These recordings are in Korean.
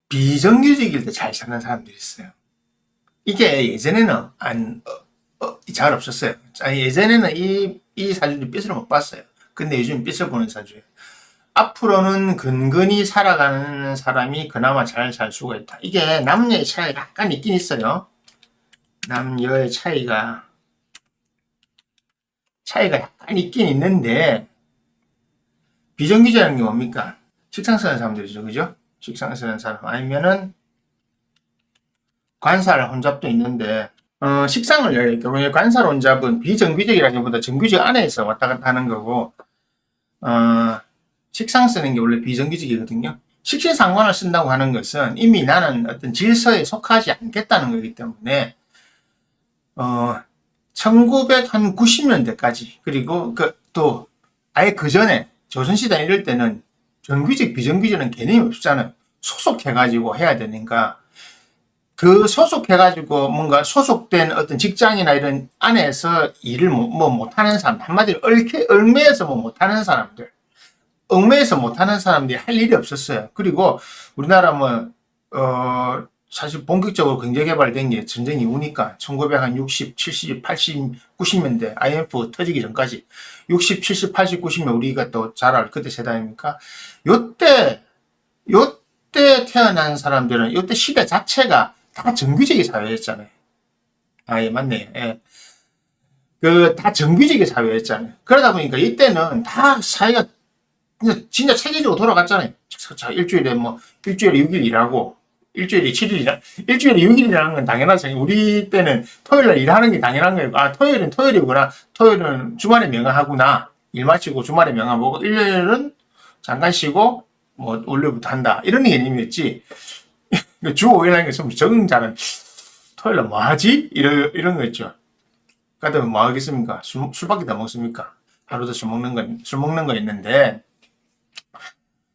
비정규직일 때 잘 사는 사람들이 있어요. 이게 예전에는 잘 없었어요. 아니, 예전에는 이 사주를 빚을 못 봤어요. 근데 요즘 빚을 보는 사주예요. 앞으로는 근근히 살아가는 사람이 그나마 잘 살 수가 있다. 이게 남녀의 차이가 약간 있긴 있어요. 남녀의 차이가 약간 있긴 있는데, 비정규직이라는 게 뭡니까? 직장 쓰는 사람들이죠. 그죠? 직장 쓰는 사람. 아니면은, 관살 혼잡도 있는데, 식상을 열릴 경우에 관살 혼잡은 비정규직이라기보다 정규직 안에서 왔다 갔다 하는 거고, 식상 쓰는 게 원래 비정규직이거든요. 식신상관을 쓴다고 하는 것은 이미 나는 어떤 질서에 속하지 않겠다는 거기 때문에, 1990년대까지, 그리고 또, 아예 그 전에, 조선시대 이럴 때는 정규직, 비정규직은 개념이 없잖아요. 소속해가지고 해야 되니까, 그 소속해가지고 뭔가 소속된 어떤 직장이나 이런 안에서 일을 못하는 사람, 한마디로 얽매여서 못하는 사람들, 얽매여서 못하는 사람들이 할 일이 없었어요. 그리고 우리나라 사실 본격적으로 경제 개발된 게 전쟁 이후니까 1960, 70, 80, 90년대 IMF 터지기 전까지 60, 70, 80, 90년 우리가 또 잘 알 그때 세대입니까? 요때 태어난 사람들은 요때 시대 자체가 다 정규직의 사회였잖아요. 아, 예, 맞네요. 예. 다 정규직의 사회였잖아요. 그러다 보니까 이때는 다 사회가 진짜 체계적으로 돌아갔잖아요. 자, 일주일에 6일 일하고, 일주일에 7일 일주일에 6일 일하는 건 당연하죠. 우리 때는 토요일날 일하는 게 당연한 거예요. 아, 토요일은 토요일이구나. 토요일은 주말에 명하구나. 일 마치고 주말에 명하고, 일요일은 잠깐 쉬고, 월요일부터 한다. 이런 개념이었지. 주 5일 하는 게 좀 적응 잘은, 토요일날 뭐 하지? 이런 거 있죠. 그러다 뭐 하겠습니까? 술밖에 더 먹습니까? 하루도 술 먹는 거 있는데,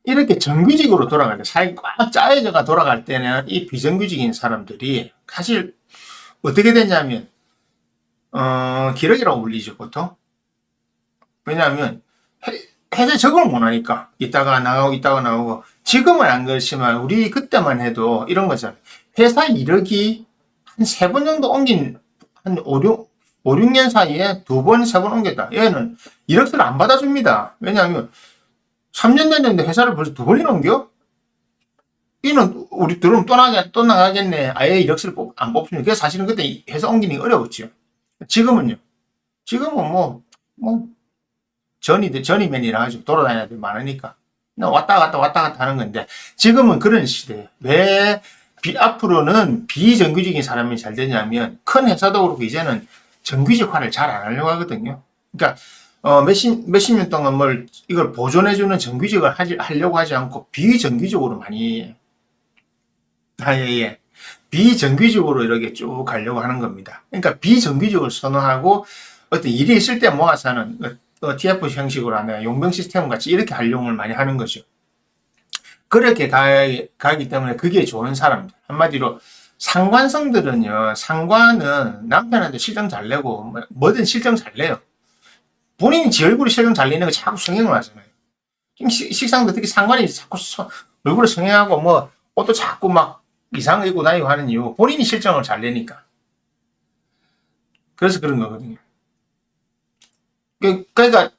이렇게 정규직으로 돌아갈 때, 사회 꽉 짜여져가 돌아갈 때는 이 비정규직인 사람들이 사실 어떻게 되냐면, 기러기라고 불리죠, 보통. 왜냐하면, 회사에 적응을 못 하니까. 있다가 나오고. 지금은 안 그렇지만, 우리 그때만 해도 이런 거잖아요. 회사 이력이 한 3번 정도 한 5, 6년 사이에 2번, 3번 옮겼다. 얘는 이력서를 안 받아줍니다. 왜냐하면, 3년 됐는데 회사를 벌써 2번이나 옮겨? 이는 우리 들어오면 또 나가겠네. 아예 이력서를 안 뽑히면. 그래서 사실은 그때 회사 옮기는 게 어려웠죠. 지금은요. 지금은 전이맨이라 가지고 돌아다니는 애들 많으니까. 왔다 갔다 하는 건데, 지금은 그런 시대예요. 왜 앞으로는 비정규직인 사람이 잘 되냐면, 큰 회사도 그렇고 이제는 정규직화를 잘 안 하려고 하거든요. 그러니까 몇십 년 동안 이걸 보존해주는 정규직을 하려고 하지 않고 비정규직으로 많이, 예. 비정규직으로 이렇게 쭉 가려고 하는 겁니다. 그러니까 비정규직을 선호하고 어떤 일이 있을 때 모아서 하는 TF 형식으로 하는 용병 시스템 같이 이렇게 활용을 많이 하는 거죠. 그렇게 가기 때문에 그게 좋은 사람들. 한마디로 상관성들은요, 상관은 남편한테 실정 잘 내고 뭐든 실정 잘 내요. 본인이 지 얼굴에 실정 잘 내는 거 자꾸 성형을 하잖아요. 식상도 특히 상관이 자꾸 얼굴에 성형하고 옷도 자꾸 막 이상하게 입고 다니고 하는 이유, 본인이 실정을 잘 내니까. 그래서 그런 거거든요. 그러니까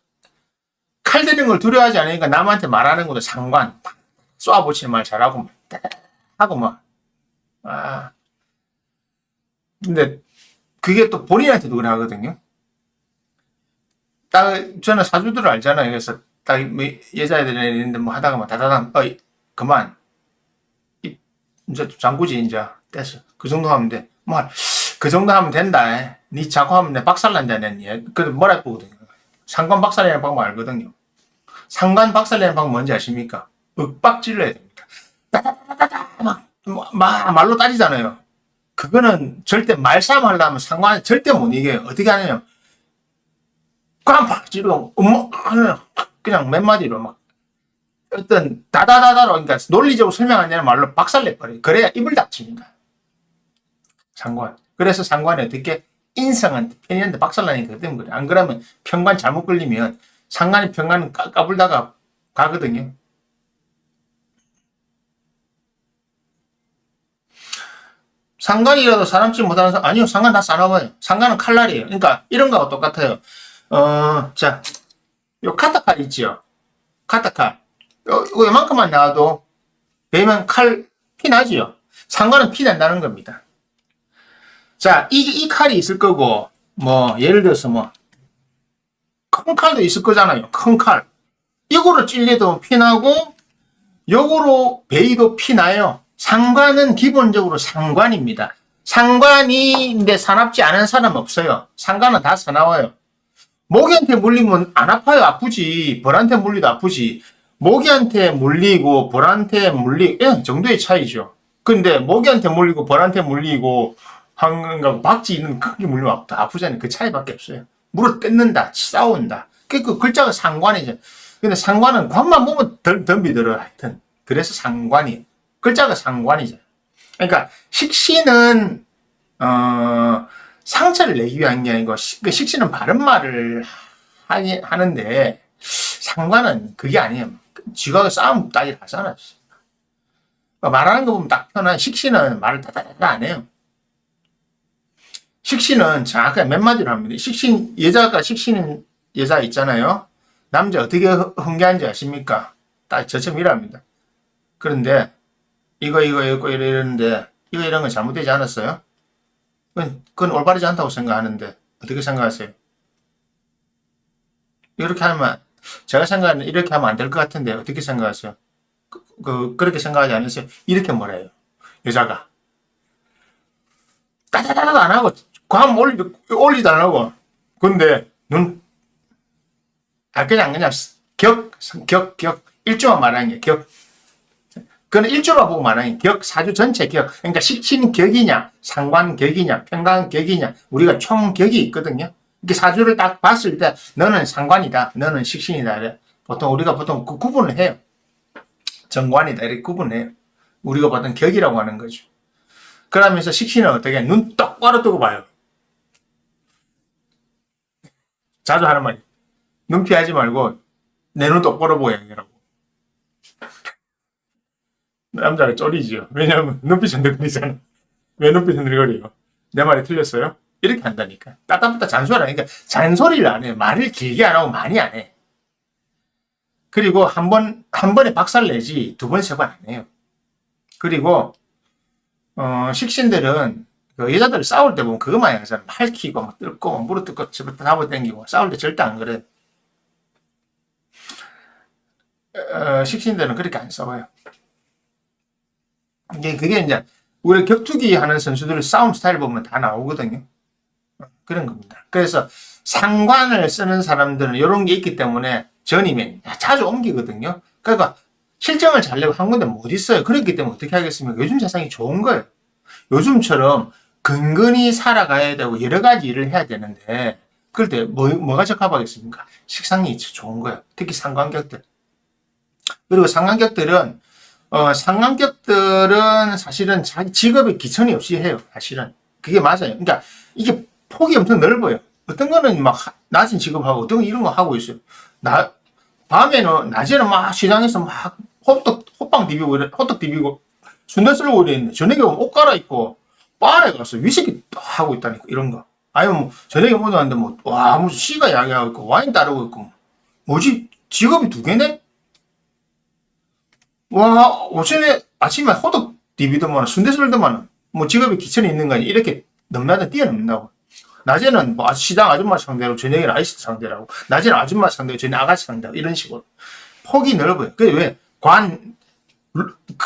칼 대는 걸 두려워하지 않으니까 남한테 말하는 것도 상관, 쏘아붙이는 말 잘하고 하고 근데 그게 또 본인한테도 그래 하거든요. 저는 사주들을 알잖아요. 그래서 여자애들이 있는데 하다가 다다당 그만 이제 장구지 이제 됐어. 그 정도 하면 돼. 그 정도 하면 된다. 니 자꾸 하면 내 박살난다. 뭐라 보거든요. 상관 박살내는 방법 알거든요. 상관 박살내는 방법 뭔지 아십니까? 윽박 질러야 됩니다. 따다다다다 말로 따지잖아요. 그거는 절대 말싸움 하려면 상관 절대 못 이겨요. 어떻게 하냐면 꽉 지르고 그냥 몇 마디로 어떤 다다다다로, 그러니까 논리적으로 설명 안 되는 말로 박살내버려요. 그래야 입을 닥칩니다. 상관. 그래서 상관이 어떻게 인성한테 편의한테 박살나니까 그 때문에 그래. 안 그러면 편관 잘못 걸리면 상관이 편관은 까불다가 가거든요. 상관이라도 사람집 못하는 사람, 아니요, 상관 다 싸나워요. 상관은 칼날이에요. 그러니까 이런 거하고 똑같아요. 자, 요 카타칼 있지요? 카타칼. 이거 요만큼만 나와도 베면 칼 피 나지요? 상관은 피 난다는 겁니다. 자, 이 칼이 있을 거고, 뭐, 예를 들어서 뭐, 큰 칼도 있을 거잖아요. 큰 칼. 이거로 찔려도 피 나고, 요거로 베이도 피 나요. 상관은 기본적으로 상관입니다. 상관인데 사납지 않은 사람 없어요. 상관은 다 사나워요. 모기한테 물리면 안 아파요. 아프지. 벌한테 물리도 아프지. 모기한테 물리고 벌한테 물리고 정도의 차이죠. 근데 모기한테 물리고 벌한테 물리고 박쥐 있는 크게 물리면 아프잖아요. 그 차이밖에 없어요. 물을 뜯는다, 싸운다. 그 글자가 상관이죠. 근데 상관은 관만 보면 덤비들어 하여튼. 그래서 상관이 글자가 상관이죠. 그러니까 식신은 상처를 내기 위한 게 아니고 식신은 바른 말을 하는데 상관은 그게 아니에요. 쥐가 싸움 따위를 하잖아. 말하는 거 보면 딱 편한 식신은 말을 다다다다 안 해요. 식신은 정확하게 몇 마디로 합니다. 식신 여자가 식신 여자 있잖아요. 남자 어떻게 흥계한지 아십니까? 딱 저처럼 이랍니다. 그런데 이거 이러는데 이런 건 잘못되지 않았어요? 그건 올바르지 않다고 생각하는데 어떻게 생각하세요? 이렇게 하면 제가 생각하는 이렇게 하면 안 될 것 같은데 어떻게 생각하세요? 그렇게 생각하지 않으세요? 이렇게 뭐래요? 여자가 따다다다 안 하고 감 올리도 안 하고 근데 그냥 격 일조만 말하는 게 격. 그건 일조로 보고 말하는 격, 사주 전체 격. 그러니까 식신격이냐, 상관격이냐, 평강격이냐, 우리가 총격이 있거든요. 이렇게 사주를 딱 봤을 때 너는 상관이다, 너는 식신이다. 그래. 우리가 보통 그 구분을 해요. 정관이다 이렇게 구분해요. 우리가 보통 격이라고 하는 거죠. 그러면서 식신은 어떻게 눈 똑바로 뜨고 봐요. 자주 하는 말이에요. 눈 피하지 말고 내 눈 똑바로 보여야 하라고. 남자가 쫄이지요. 왜냐하면 눈빛이 흔들거리잖아. 왜 눈빛이 흔들거려요? 내 말이 틀렸어요? 이렇게 한다니까. 따따따 잔소리 안 해. 그러니까 잔소리를 안 해요. 말을 길게 안 하고 많이 안 해. 그리고 한 번에 박살 내지 두 번, 세 번 안 해요. 그리고 식신들은 그 여자들 싸울 때 보면 그거 많이 하잖아. 말 키고 막 뜯고 무릎 뜯고 잡아당기고 싸울 때 절대 안 그래. 식신들은 그렇게 안 싸워요. 그게 이제 우리 격투기 하는 선수들 싸움 스타일 보면 다 나오거든요. 그런 겁니다. 그래서 상관을 쓰는 사람들은 이런 게 있기 때문에 전이면 자주 옮기거든요. 그러니까 실정을 잘 내고 한 군데 못 있어요. 그렇기 때문에 어떻게 하겠습니까? 요즘 세상이 좋은 거예요. 요즘처럼 근근히 살아가야 되고 여러 가지 일을 해야 되는데 그럴 때 뭐가 적합하겠습니까? 식상이 좋은 거예요. 특히 상관격들. 그리고 상관격들은 사실은 자기 직업에 기천이 없이 해요. 사실은. 그게 맞아요. 그러니까 이게 폭이 엄청 넓어요. 어떤 거는 막 낮은 직업하고 어떤 건 이런 거 하고 있어요. 낮에는 막 시장에서 막 호떡 디비고 순대 썰고 이랬는데 저녁에 오면 옷 갈아입고 바에 가서 위스키 하고 있다니까 이런 거. 아니면 뭐 저녁에 오는데 무슨 씨가 야기하고 있고 와인 따르고 있고 뭐지 직업이 두 개네? 오전에 아침에 호떡 디비더만 순대 썰더만 뭐 직업이 기천이 있는 거 아니 이렇게 넘나들 뛰어넘는다고. 낮에는 뭐 시장 아줌마 상대로 저녁에는 아저씨 상대라고 낮에는 아줌마 상대로 저녁에 아가씨 상대라고 이런 식으로 폭이 넓어요. 그게 왜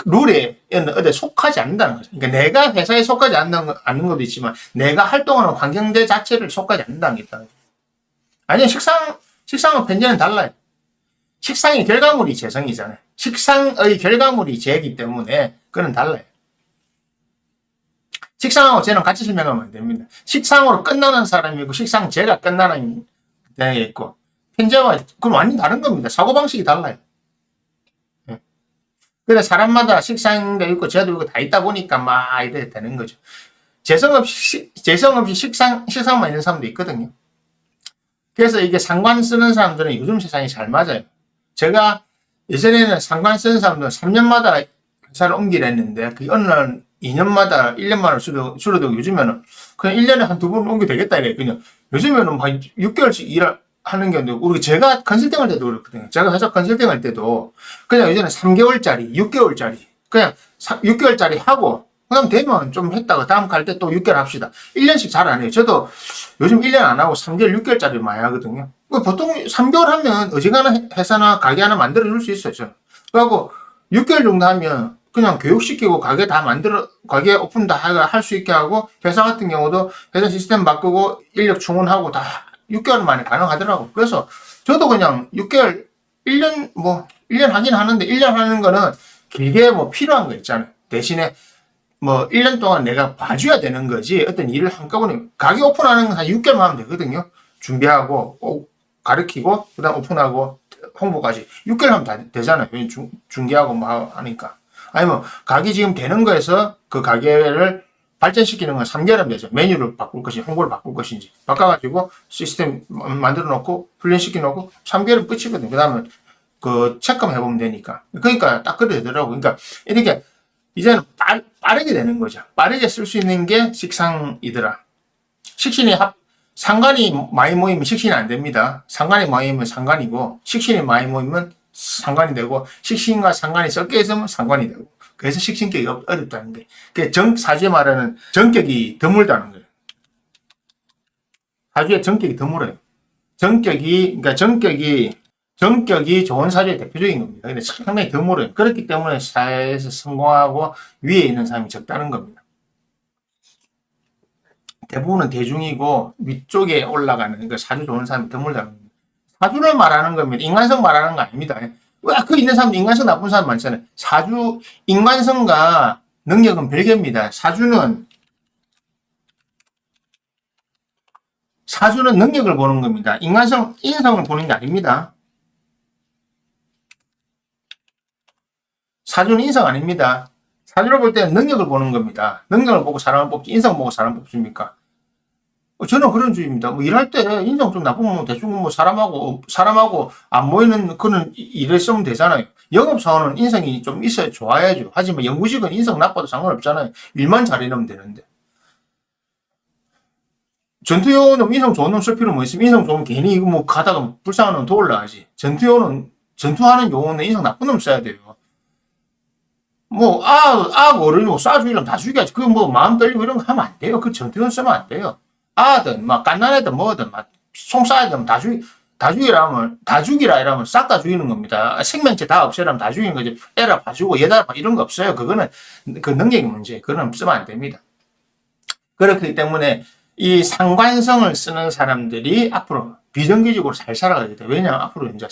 룰에 어디 속하지 않는다는 거죠. 그러니까 내가 회사에 속하지 않는 것도 있지만 내가 활동하는 환경대 자체를 속하지 않는다는 게 있다는 거죠. 아니요, 식상은 편제는 달라요. 식상의 결과물이 재성이잖아요. 식상의 결과물이 재이기 때문에 그건 달라요. 식상하고 재는 같이 설명하면 안 됩니다. 식상으로 끝나는 사람이 있고 식상재가 끝나는 게 있고 편제와 그건 완전히 다른 겁니다. 사고방식이 달라요. 그래 사람마다 식상도 있고 재도 있고 다 있다 보니까 막 이래 되는 거죠. 재성 없이 식상만 있는 사람도 있거든요. 그래서 이게 상관 쓰는 사람들은 요즘 세상이 잘 맞아요. 제가 예전에는 상관 쓰는 사람들은 3년마다 회사를 옮기려 했는데 그 어느 날 2년마다 1년마다 줄어들고 요즘에는 그냥 1년에 한 두 번 옮겨 되겠다 이래. 그냥 요즘에는 한 6개월씩 일하는 게 아니고 우리 제가 컨설팅 할 때도 그렇거든요. 제가 회사 컨설팅 할 때도 그냥 요즘에 3개월짜리, 6개월짜리 그냥 6개월짜리 하고 그다음 되면 좀 했다가 다음 갈 때 또 6개월 합시다. 1년씩 잘 안 해요. 저도 요즘 1년 안 하고 3개월, 6개월짜리 많이 하거든요. 보통 3개월 하면 어지간한 회사나 가게 하나 만들어 줄 수 있어요. 저는. 그리고 6개월 정도 하면 그냥 교육시키고 가게 다 가게 오픈 다 할 수 있게 하고 회사 같은 경우도 회사 시스템 바꾸고 인력 충원하고 다 6개월 만에 가능하더라고. 그래서 저도 그냥 6개월, 1년 1년 하긴 하는데 1년 하는 거는 길게 필요한 거 있잖아요. 대신에 1년 동안 내가 봐줘야 되는 거지, 어떤 일을 한꺼번에, 가게 오픈하는 건 한 6개월만 하면 되거든요. 준비하고, 가르치고, 그 다음 오픈하고, 홍보까지. 6개월 하면 다 되잖아요. 중개하고 하니까. 아니면, 가게 지금 되는 거에서 그 가게를 발전시키는 건 3개월 하면 되죠. 메뉴를 바꿀 것인지, 홍보를 바꿀 것인지. 바꿔가지고, 시스템 만들어 놓고, 훈련시켜 놓고, 3개월은 끝이거든요. 그 다음에, 체크만 해보면 되니까. 그러니까 딱 그래 되더라고. 그러니까, 이렇게, 이제는 빠르게 되는 거죠. 빠르게 쓸 수 있는 게 식상이더라. 상관이 많이 모이면 식신이 안 됩니다. 상관이 많이 모이면 상관이고, 식신이 많이 모이면 상관이 되고, 식신과 상관이 섞여 있으면 상관이 되고. 그래서 식신격이 어렵다는 거예요. 사주에 말하는 정격이 드물다는 거예요. 사주에 정격이 드물어요. 그러니까 정격이 좋은 사주의 대표적인 겁니다. 근데 상당히 드물어요. 그렇기 때문에 사회에서 성공하고 위에 있는 사람이 적다는 겁니다. 대부분은 대중이고 위쪽에 올라가는 사주 좋은 사람이 드물다는 겁니다. 사주를 말하는 겁니다. 인간성 말하는 거 아닙니다. 그 있는 사람도 인간성 나쁜 사람 많잖아요. 인간성과 능력은 별개입니다. 사주는 능력을 보는 겁니다. 인성을 보는 게 아닙니다. 사주는 인성 아닙니다. 사주를 볼 때는 능력을 보는 겁니다. 능력을 보고 사람을 뽑지, 인성 보고 사람 뽑습니까? 저는 그런 주의입니다. 일할 때 인성 좀 나쁘면 대충 사람하고 안 모이는 그런 일을 쓰면 되잖아요. 영업사원은 인성이 좀 있어야 좋아야죠. 하지만 연구직은 인성 나빠도 상관없잖아요. 일만 잘해놓으면 되는데. 전투요원은 인성 좋은 놈 쓸 필요 뭐 있으면 인성 좋으면 괜히 이거 가다가 불쌍한 놈 더 올라가지. 전투하는 요원은 인성 나쁜 놈 써야 돼요. 어른이고 쏴주려면 다 죽여야지. 마음 떨리고 이런 거 하면 안 돼요. 그 전투원 쓰면 안 돼요. 갓난애든 뭐든, 총 쏴야 되면 다 죽이라 이러면 싹 다 죽이는 겁니다. 생명체 다 없애라면 다 죽이는 거지. 애라 봐주고, 얘다 봐, 이런 거 없어요. 그거는 그 능력의 문제. 그거는 쓰면 안 됩니다. 그렇기 때문에 이 상관성을 쓰는 사람들이 앞으로 비정규직으로 잘 살아가게 돼요. 왜냐하면 앞으로 이제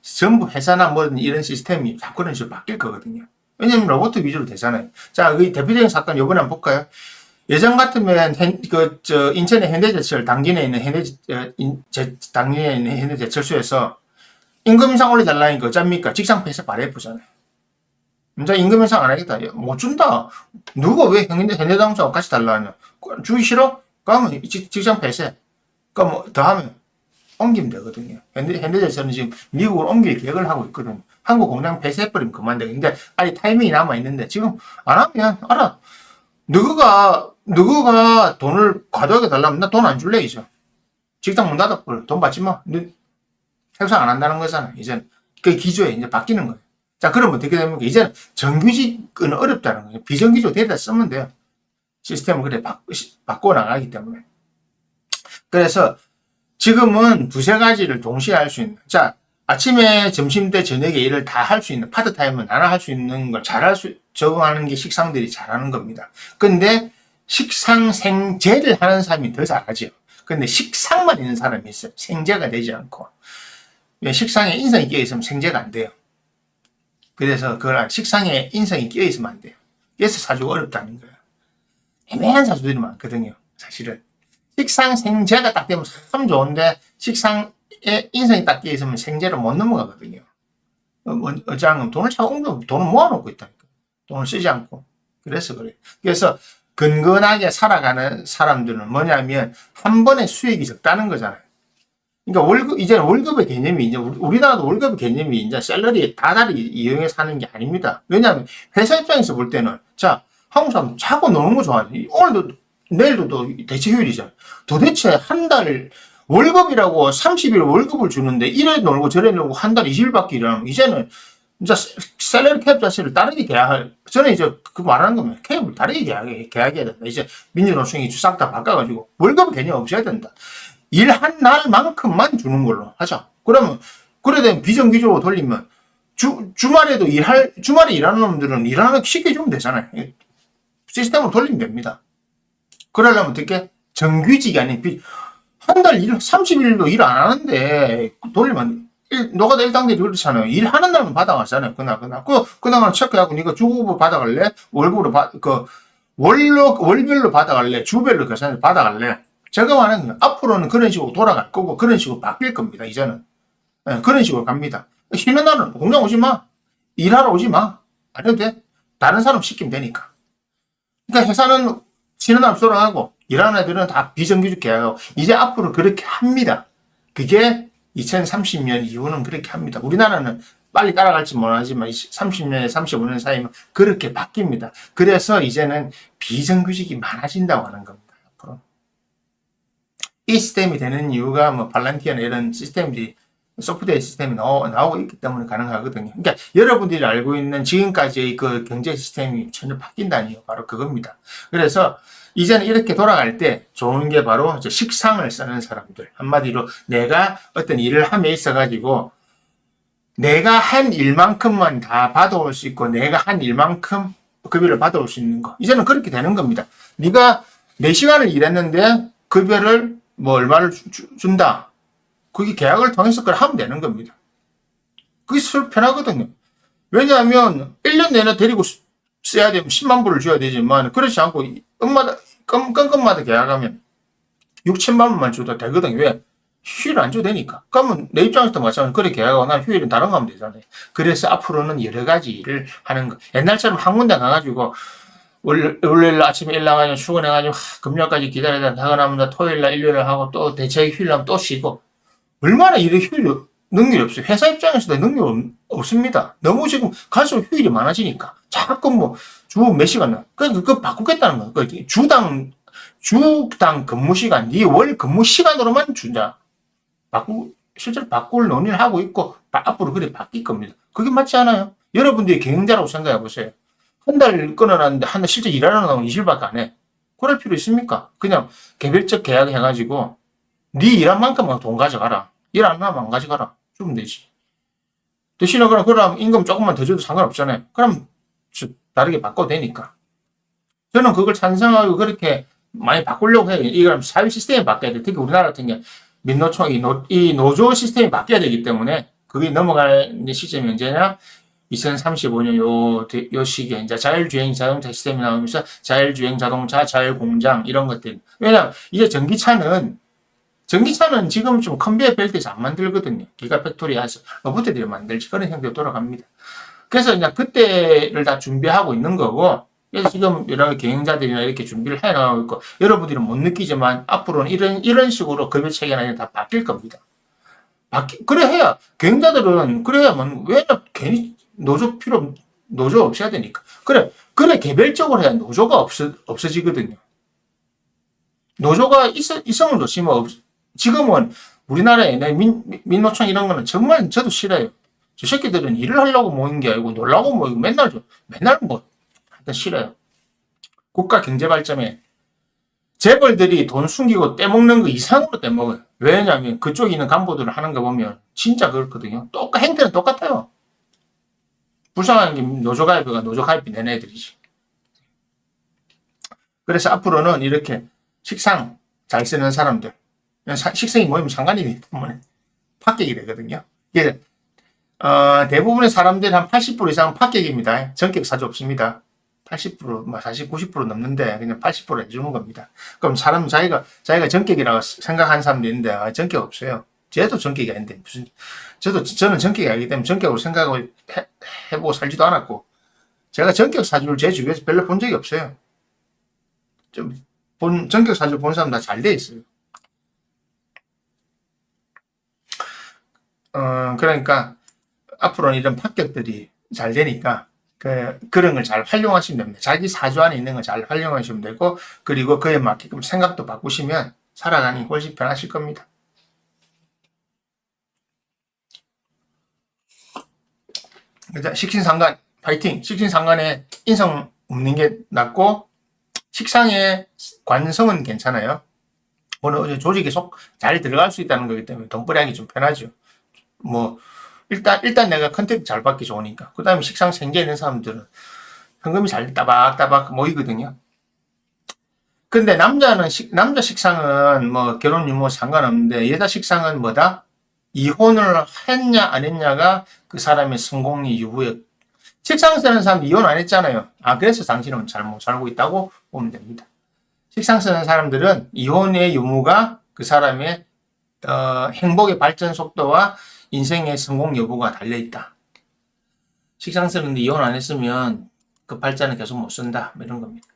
전부 회사나 뭐든 이런 시스템이 다 그런 식으로 바뀔 거거든요. 왜냐면 로봇 위주로 되잖아요. 자, 그 대표적인 사건 요번에 한번 볼까요? 예전 같으면 인천의 현대제철 당진에 있는 현대제철소에서 임금 인상 올려달라니까 어쩝니까? 직장 폐쇄 발해부잖아요. 이제 임금 인상 안 하겠다. 못 준다. 누가 왜 현대자동차하고 같이 달라하냐? 주기 싫어? 그러면 직장 폐쇄. 그럼 더 하면 옮기면 되거든요. 현대제철은 지금 미국으로 옮길 계획을 하고 있거든요. 한국 공장 폐쇄해버리면 그만돼. 근데 아직 타이밍이 남아있는데 지금 안 하면 알아. 누구가 돈을 과도하게 달라면 나 돈 안 줄래, 이제. 직장 문 닫아버려. 돈 받지 마. 생산 안 한다는 거잖아. 이제는. 그 기조에 이제 바뀌는 거예요. 자, 그러면 어떻게 됩니까? 이제는 정규직은 어렵다는 거예요. 비정규직으로 데려다 쓰면 돼요. 시스템을 그래 바꿔 나가기 때문에. 그래서 지금은 두세 가지를 동시에 할 수 있는. 자, 아침에, 점심때, 저녁에 일을 다 할 수 있는, 파트타임은 나나 할 수 있는 걸 적응하는 게 식상들이 잘하는 겁니다. 근데 식상 생재를 하는 사람이 더 잘하죠. 근데 식상만 있는 사람이 있어요. 생재가 되지 않고. 식상에 인성이 끼어있으면 생재가 안 돼요. 그래서 식상에 인성이 끼어있으면 안 돼요. 그래서 사주가 어렵다는 거예요. 애매한 사주들이 많거든요. 사실은. 식상 생재가 딱 되면 참 좋은데 식상에 인성이 딱 끼어있으면 생재를 못 넘어가거든요. 어쩌면 돈을 돈을 모아놓고 있다니까. 돈을 쓰지 않고. 그래서 그래요. 그래서 근근하게 살아가는 사람들은 뭐냐면 한 번에 수익이 적다는 거잖아요. 그러니까 이제는 월급의 개념이 이제 우리나라도 월급의 개념이 이제 샐러리 다달이 이용해서 하는 게 아닙니다. 왜냐하면 회사 입장에서 볼 때는 자, 한국 사람 자고 노는 거 좋아하지. 오늘도, 내일도 또 대체 휴일이잖아. 도대체 한 달, 월급이라고 30일 월급을 주는데, 이래 놀고 저래 놀고 한 달 20일밖에 일하면, 이제는 진짜 셀러리 캡 자체를 다르게 계약할, 저는 이제 그 말하는 거면 캡을 다르게 계약해야 된다. 이제 민주노총이 싹 다 바꿔가지고 월급 개념 없애야 된다. 일한 날만큼만 주는 걸로 하자. 그러면, 그래 되면 비정규직으로 돌리면, 주말에도 주말에 일하는 놈들은 일하는 거 쉽게 주면 되잖아요. 시스템으로 돌리면 됩니다. 그러려면 어떻게? 정규직이 아닌, 한 달 30일도 일 안 하는데, 돌리면, 노가다 일당들이 그렇잖아요. 일하는 날만 받아가잖아요. 그날 체크하고, 니가 주급으로 받아갈래? 월급으로 월별로 받아갈래? 주별로 계산해서 받아갈래? 제가 말하는 건 앞으로는 그런 식으로 돌아갈 거고, 그런 식으로 바뀔 겁니다. 이제는. 네, 그런 식으로 갑니다. 쉬는 날은 공장 오지 마. 일하러 오지 마. 안 해도 돼. 다른 사람 시키면 되니까. 그러니까 회사는 쉬는 날 돌아가고, 일하는 애들은 다 비정규직 계약하고, 이제 앞으로 그렇게 합니다. 그게 2030년 이후는 그렇게 합니다. 우리나라는 빨리 따라갈지 모르지만 30년에 35년 사이면 그렇게 바뀝니다. 그래서 이제는 비정규직이 많아진다고 하는 겁니다. 앞으로. 이 시스템이 되는 이유가 뭐 팔란티아나 이런 시스템들이 소프트웨어 시스템이 나오고 있기 때문에 가능하거든요. 그러니까 여러분들이 알고 있는 지금까지의 그 경제 시스템이 전혀 바뀐다는 이유 바로 그겁니다. 그래서 이제는 이렇게 돌아갈 때 좋은 게 바로 이제 식상을 쓰는 사람들. 한마디로 내가 어떤 일을 함에 있어가지고 내가 한 일만큼만 다 받아올 수 있고 내가 한 일만큼 급여를 받아올 수 있는 거. 이제는 그렇게 되는 겁니다. 네가 4시간을 일했는데 급여를 뭐 얼마를 준다. 그게 계약을 통해서 그걸 하면 되는 겁니다. 그게 편하거든요. 왜냐하면 1년 내내 데리고 써야 되면 10만 불을 줘야 되지만 그렇지 않고 건건마다 계약하면 6천만 원만 줘도 되거든요. 왜? 휴일 안 줘도 되니까. 그러면 내 입장에서도 마찬가지로 그렇게 계약하고 난 휴일은 다른 거 하면 되잖아요. 그래서 앞으로는 여러 가지 일을 하는 거. 옛날처럼 한 군데 가가지고 월요일 아침에 일 나가면 출근해가지고 금요일까지 기다리다 나가나면 토요일날 일요일 하고 또 대체 휴일 하면 또 쉬고 얼마나 일에 능률이 없어요. 회사 입장에서도 능률 없습니다. 너무 지금 갈수록 휴일이 많아지니까. 자꾸 뭐, 주 몇 시간, 그거 바꾸겠다는 거야. 주당 근무 시간, 네 월 근무 시간으로만 주자. 실제로 바꿀 논의를 하고 있고, 앞으로 그래 바뀔 겁니다. 그게 맞지 않아요? 여러분들이 경영자라고 생각해 보세요. 한 달 끊어놨는데, 한 달 실제 일하러 나오면 20일밖에 안 해. 그럴 필요 있습니까? 그냥 개별적 계약 해가지고, 네 일한 만큼만 돈 가져가라. 일 안 하면 안 가져가라. 주면 되지. 대신에 그럼 임금 조금만 더 줘도 상관없잖아요. 그럼 다르게 바꿔도 되니까. 저는 그걸 찬성하고 그렇게 많이 바꾸려고 해요. 이걸 사회 시스템이 바뀌어야 돼. 특히 우리나라 같은 게 민노총이 이 노조 시스템이 바뀌어야 되기 때문에 그게 넘어갈 시점이 언제냐? 2035년 요 시기에 이제 자율주행 자동차 시스템이 나오면서 자율주행 자동차, 자율공장 이런 것들. 왜냐면 이제 전기차는 지금 좀 컨베이어 벨트에서 안 만들거든요. 기가팩토리에서 로봇들이 만들지. 그런 형태로 돌아갑니다. 그래서 이제 그때를 다 준비하고 있는 거고, 그래서 지금 여러 경영자들이나 이렇게 준비를 해나가고 있고, 여러분들은 못 느끼지만 앞으로는 이런 식으로 급여 체계나 다 바뀔 겁니다. 그래 해야, 경영자들은 그래야만, 왜 괜히 노조 없애야 되니까. 그래 개별적으로 해야 노조가 없어지거든요. 노조가 있으면 좋지만, 지금은 우리나라에 민노총 이런 거는 정말 저도 싫어요. 저 새끼들은 일을 하려고 모이는 게 아니고 놀라고 모이고 맨날 뭐 하여튼 싫어요. 국가 경제 발전에 재벌들이 돈 숨기고 떼먹는 거 이상으로 떼먹어요. 왜냐하면 그쪽에 있는 간부들을 하는 거 보면 진짜 그렇거든요. 행태는 똑같아요. 불쌍한 게 노조 가입비 낸 애들이지. 그래서 앞으로는 이렇게 식상 잘 쓰는 사람들, 식상이 모이면 상관이 되기 때문에 합격이 되거든요. 대부분의 사람들 한 80% 이상 합격입니다. 전격 사주 없습니다. 80%, 사실 90% 넘는데 그냥 80% 해주는 겁니다. 그럼 자기가 전격이라고 생각하는 사람도 있는데 전격 없어요. 쟤도 전격이 아닌데 저는 전격이 아니기 때문에 전격으로 생각을 해보고 살지도 않았고 제가 전격 사주를 제 주위에서 별로 본 적이 없어요. 전격 사주 본 사람 다 잘 돼 있어요. 그러니까 앞으로는 이런 합격들이 잘 되니까 그런 걸 잘 활용하시면 됩니다. 자기 사주 안에 있는 걸 잘 활용하시면 되고, 그리고 그에 맞게끔 생각도 바꾸시면 살아가는 게 훨씬 편하실 겁니다. 그래서 식신상간 파이팅. 식신상간에 인성 없는 게 낫고 식상의 관성은 괜찮아요. 어느 조직에 속 잘 들어갈 수 있다는 거기 때문에 돈벌이 하기 좀 편하죠. 뭐 일단 내가 컨택 잘 받기 좋으니까. 그 다음에 식상 생겨 있는 사람들은 현금이 잘 따박따박 모이거든요. 근데 남자 식상은 뭐 결혼 유무 상관없는데 여자 식상은 뭐다? 이혼을 했냐 안 했냐가 그 사람의 성공리 유부역. 식상 쓰는 사람도 이혼 안 했잖아요. 그래서 당신은 잘못 살고 있다고 보면 됩니다. 식상 쓰는 사람들은 이혼의 유무가 그 사람의 행복의 발전 속도와 인생의 성공 여부가 달려있다. 식상 쓰는데 이혼 안 했으면 그 발전은 계속 못 쓴다. 이런 겁니다.